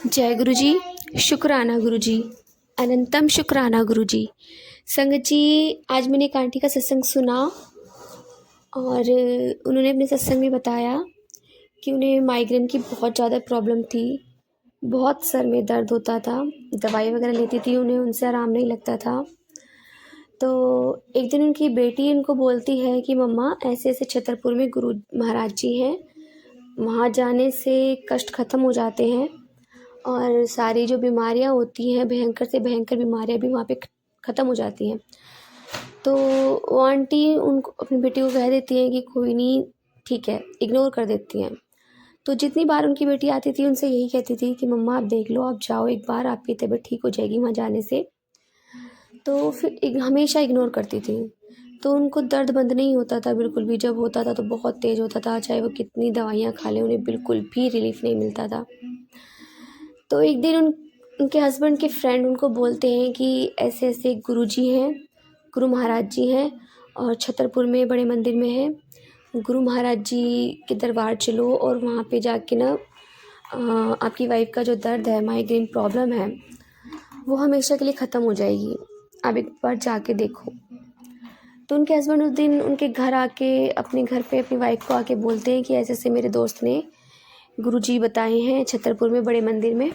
जय गुरु जी। शुक्राना गुरु जी। अनंतम शुक्राना गुरु जी। संगत जी, आज मैंने एक आंटी का सत्संग सुना और उन्होंने अपने सत्संग में बताया कि उन्हें माइग्रेन की बहुत ज़्यादा प्रॉब्लम थी। बहुत सर में दर्द होता था, दवाई वगैरह लेती थी, उन्हें उनसे आराम नहीं लगता था। तो एक दिन उनकी बेटी उनको बोलती है कि मम्मा, ऐसे ऐसे छतरपुर में गुरु महाराज जी हैं, वहाँ जाने से कष्ट ख़त्म हो जाते हैं और सारी जो बीमारियां होती हैं, भयंकर से भयंकर बीमारियां भी वहाँ पे ख़त्म हो जाती हैं। तो वो आंटी उनको, अपनी बेटी को कह देती हैं कि कोई नहीं, ठीक है, इग्नोर कर देती हैं। तो जितनी बार उनकी बेटी आती थी उनसे यही कहती थी कि मम्मा आप देख लो, आप जाओ एक बार, आपकी तबीयत ठीक हो जाएगी वहाँ जाने से। तो फिर हमेशा इग्नोर करती थी। तो उनको दर्द बंद नहीं होता था बिल्कुल भी, जब होता था तो बहुत तेज़ होता था, चाहे वो कितनी दवाइयाँ खा लें उन्हें बिल्कुल भी रिलीफ नहीं मिलता था। तो एक दिन उनके हस्बैंड के फ्रेंड उनको बोलते हैं कि ऐसे ऐसे गुरुजी हैं, गुरु महाराज जी हैं और छतरपुर में बड़े मंदिर में हैं, गुरु महाराज जी के दरबार चलो और वहाँ पे जाके ना आपकी वाइफ का जो दर्द है, माइग्रेन प्रॉब्लम है, वो हमेशा के लिए ख़त्म हो जाएगी, आप एक बार जाके देखो। तो उनके हस्बैंड उस दिन उनके घर आके, अपने घर पे अपनी वाइफ को आके बोलते हैं कि ऐसे ऐसे मेरे दोस्त ने गुरुजी बताए हैं छतरपुर में बड़े मंदिर में,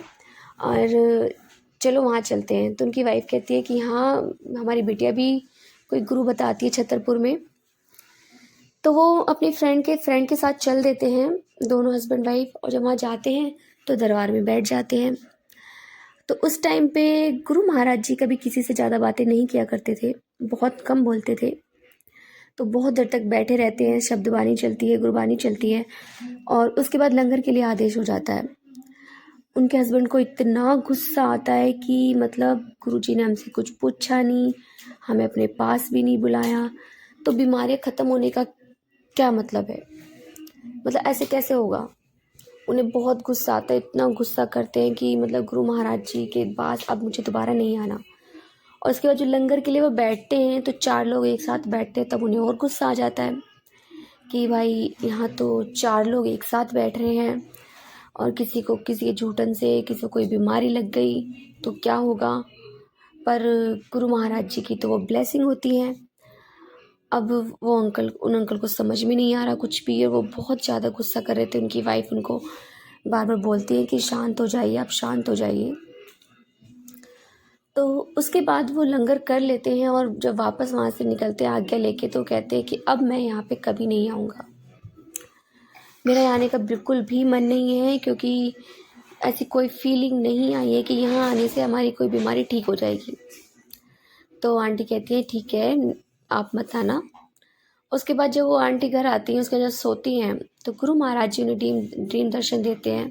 और चलो वहाँ चलते हैं। तो उनकी वाइफ कहती है कि हाँ, हमारी बिटिया भी कोई गुरु बताती है छतरपुर में। तो वो अपनी फ्रेंड के साथ चल देते हैं, दोनों हस्बैंड वाइफ, और जब वहाँ जाते हैं तो दरबार में बैठ जाते हैं। तो उस टाइम पे गुरु महाराज जी कभी किसी से ज़्यादा बातें नहीं किया करते थे, बहुत कम बोलते थे। तो बहुत देर तक बैठे रहते हैं, शब्दवाणी चलती है, गुरबानी चलती है, और उसके बाद लंगर के लिए आदेश हो जाता है। उनके हस्बैंड को इतना गुस्सा आता है कि मतलब गुरुजी ने हमसे कुछ पूछा नहीं, हमें अपने पास भी नहीं बुलाया, तो बीमारियां ख़त्म होने का क्या मतलब है? मतलब ऐसे कैसे होगा? उन्हें बहुत गुस्सा आता है, इतना गुस्सा करते हैं कि मतलब गुरु महाराज जी के पास अब मुझे दोबारा नहीं आना। और उसके बाद जो लंगर के लिए वो बैठते हैं तो 4 लोग एक साथ बैठते हैं, तब उन्हें और गुस्सा आ जाता है कि भाई यहाँ तो 4 लोग एक साथ बैठ रहे हैं और किसी के झूठन से किसी को कोई बीमारी लग गई तो क्या होगा? पर गुरु महाराज जी की तो वो ब्लेसिंग होती है। अब वो उन अंकल को समझ में नहीं आ रहा कुछ भी, और वो बहुत ज़्यादा गुस्सा कर रहे थे। उनकी वाइफ उनको बार बार बोलती है कि शांत हो जाइए, आप शांत हो जाइए। तो उसके बाद वो लंगर कर लेते हैं और जब वापस वहाँ से निकलते हैं आज्ञा लेके, तो कहते हैं कि अब मैं यहाँ पे कभी नहीं आऊँगा, मेरा यहाँ आने का बिल्कुल भी मन नहीं है, क्योंकि ऐसी कोई फीलिंग नहीं आई है कि यहाँ आने से हमारी कोई बीमारी ठीक हो जाएगी। तो आंटी कहती है ठीक है, आप मत आना। उसके बाद जब वो आंटी घर आती हैं, उसके बाद जब सोती हैं, तो गुरु महाराज जी उन्हें ड्रीम दर्शन देते हैं।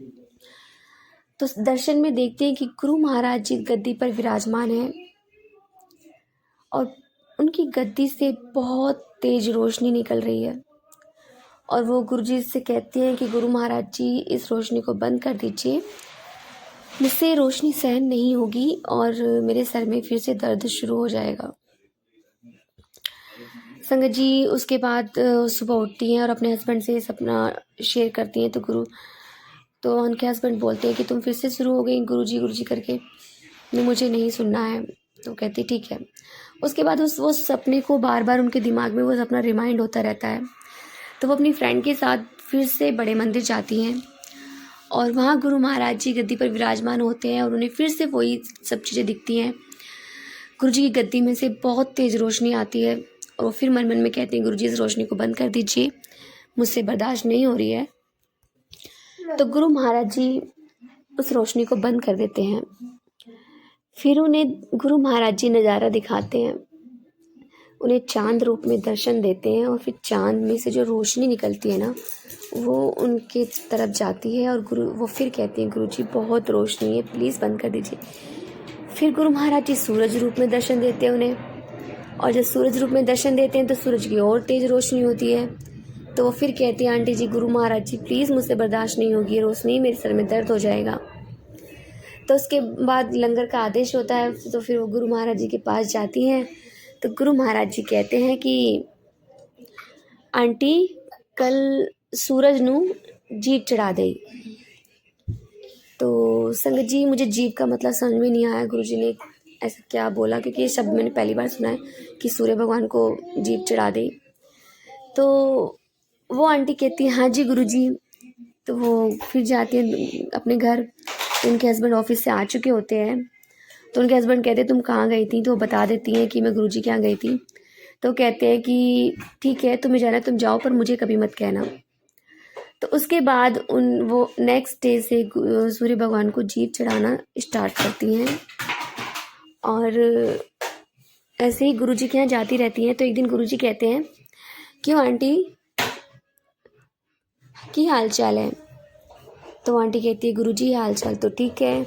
तो दर्शन में देखते हैं कि गुरु महाराज जी गद्दी पर विराजमान हैं और उनकी गद्दी से बहुत तेज रोशनी निकल रही है, और वो गुरुजी से कहते हैं कि गुरु महाराज जी, इस रोशनी को बंद कर दीजिए, मुझसे रोशनी सहन नहीं होगी और मेरे सर में फिर से दर्द शुरू हो जाएगा। संगत जी, उसके बाद सुबह उठती हैं और अपने हस्बैंड से सपना शेयर करती हैं। तो उनके हस्बैंड बोलते हैं कि तुम फिर से शुरू हो गई गुरुजी करके, मुझे नहीं सुनना है। तो कहती ठीक है। उसके बाद वो सपने को बार बार उनके दिमाग में वो सपना रिमाइंड होता रहता है। तो वो अपनी फ्रेंड के साथ फिर से बड़े मंदिर जाती हैं और वहाँ गुरु महाराज जी गद्दी पर विराजमान होते हैं और उन्हें फिर से वही सब चीज़ें दिखती हैं। गुरुजी की गद्दी में से बहुत तेज़ रोशनी आती है और वो फिर मन मन में कहते हैं गुरुजी, इस रोशनी को बंद कर दीजिए, मुझसे बर्दाश्त नहीं हो रही है। तो गुरु महाराज जी उस रोशनी को बंद कर देते हैं। फिर उन्हें गुरु महाराज जी नज़ारा दिखाते हैं, उन्हें चांद रूप में दर्शन देते हैं और फिर चांद में से जो रोशनी निकलती है ना, वो उनके तरफ जाती है और वो फिर कहते हैं गुरुजी, बहुत रोशनी है, प्लीज़ बंद कर दीजिए। फिर गुरु महाराज जी सूरज रूप में दर्शन देते हैं उन्हें, और जब सूरज रूप में दर्शन देते हैं तो सूरज की और तेज़ रोशनी होती है। तो वो फिर कहती हैं, aunty ji, Guru Maharaj ji please, मुझसे बर्दाश्त नहीं होगी रोशनी, मेरे सर में दर्द हो जाएगा। तो उसके बाद लंगर का आदेश होता है, तो फिर वो गुरु महाराज जी के पास जाती हैं। तो गुरु महाराज जी कहते हैं कि आंटी, कल सूरज नू जीप चढ़ा दे। तो संगत जी मुझे जीव का मतलब समझ में नहीं आया, गुरुजी ने ऐसा क्या बोला, क्योंकि ये शब्द मैंने पहली बार सुना है कि सूर्य भगवान को जीव चढ़ा दे। तो वो आंटी कहती है हाँ जी गुरुजी। तो वो फिर जाती है अपने घर। तो उनके हस्बैंड ऑफिस से आ चुके होते हैं। तो उनके हस्बैंड कहते हैं तुम कहाँ गई थी, तो वो बता देती हैं कि मैं गुरुजी के यहाँ गई थी। तो कहते हैं कि ठीक है तुम्हें जाना है तुम जाओ, पर मुझे कभी मत कहना। तो उसके बाद वो नेक्स्ट डे से सूर्य भगवान को जीव चढ़ाना स्टार्ट करती हैं। और ऐसे ही गुरुजी के यहाँ जाती रहती हैं। तो एक दिन गुरुजी कहते हैं क्यों आंटी, की हाल चाल है। तो आंटी कहती है गुरुजी हाल चाल तो ठीक है,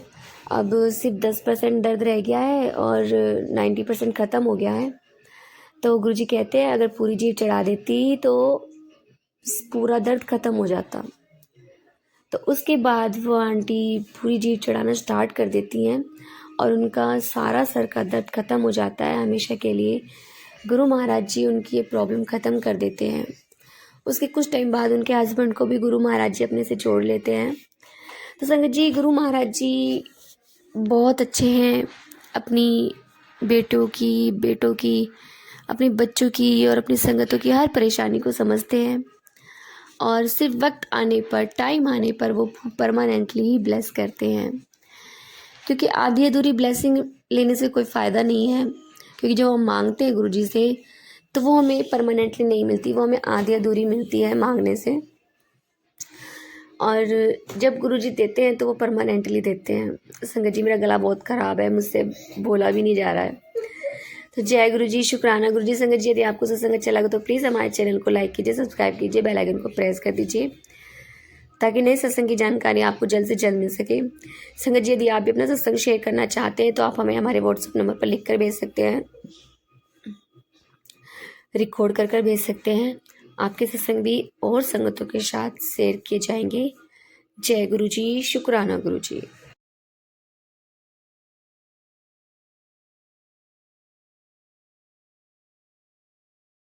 अब सिर्फ 10% दर्द रह गया है और 90% ख़त्म हो गया है। तो गुरुजी कहते हैं अगर पूरी जीभ चढ़ा देती तो पूरा दर्द ख़त्म हो जाता। तो उसके बाद वो आंटी पूरी जीभ चढ़ाना स्टार्ट कर देती हैं और उनका सारा सर का दर्द ख़त्म हो जाता है हमेशा के लिए। गुरु महाराज जी उनकी ये प्रॉब्लम ख़त्म कर देते हैं। उसके कुछ टाइम बाद उनके हस्बैंड को भी गुरु महाराज जी अपने से जोड़ लेते हैं। तो संगत जी गुरु महाराज जी बहुत अच्छे हैं, अपनी बेटों की अपने बच्चों की और अपनी संगतों की हर परेशानी को समझते हैं और सिर्फ वक्त आने पर, टाइम आने पर वो परमानेंटली ही ब्लेस करते हैं। क्योंकि आधी अधूरी ब्लेसिंग लेने से कोई फ़ायदा नहीं है, क्योंकि जब हम मांगते हैं गुरुजी से तो वो हमें परमानेंटली नहीं मिलती, वो हमें आधी अधूरी मिलती है मांगने से। और जब गुरुजी देते हैं तो वो परमानेंटली देते हैं। संगत जी मेरा गला बहुत ख़राब है, मुझसे बोला भी नहीं जा रहा है। तो जय गुरुजी, शुक्राना गुरुजी। संगत जी यदि आपको सत्संग अच्छा लगा तो प्लीज़ हमारे चैनल को लाइक कीजिए, सब्सक्राइब कीजिए, बेल आइकन को प्रेस कर दीजिए ताकि नए सत्संग की जानकारी आपको जल्द से जल्द मिल सके। संगत जी यदि आप भी अपना सत्संग शेयर करना चाहते हैं तो आप हमें हमारे व्हाट्सएप नंबर पर लिख कर भेज सकते हैं, रिकॉर्ड कर भेज सकते हैं। आपके सत्संग भी और संगतों के साथ शेयर किए जाएंगे। जय गुरुजी, शुक्राना गुरुजी।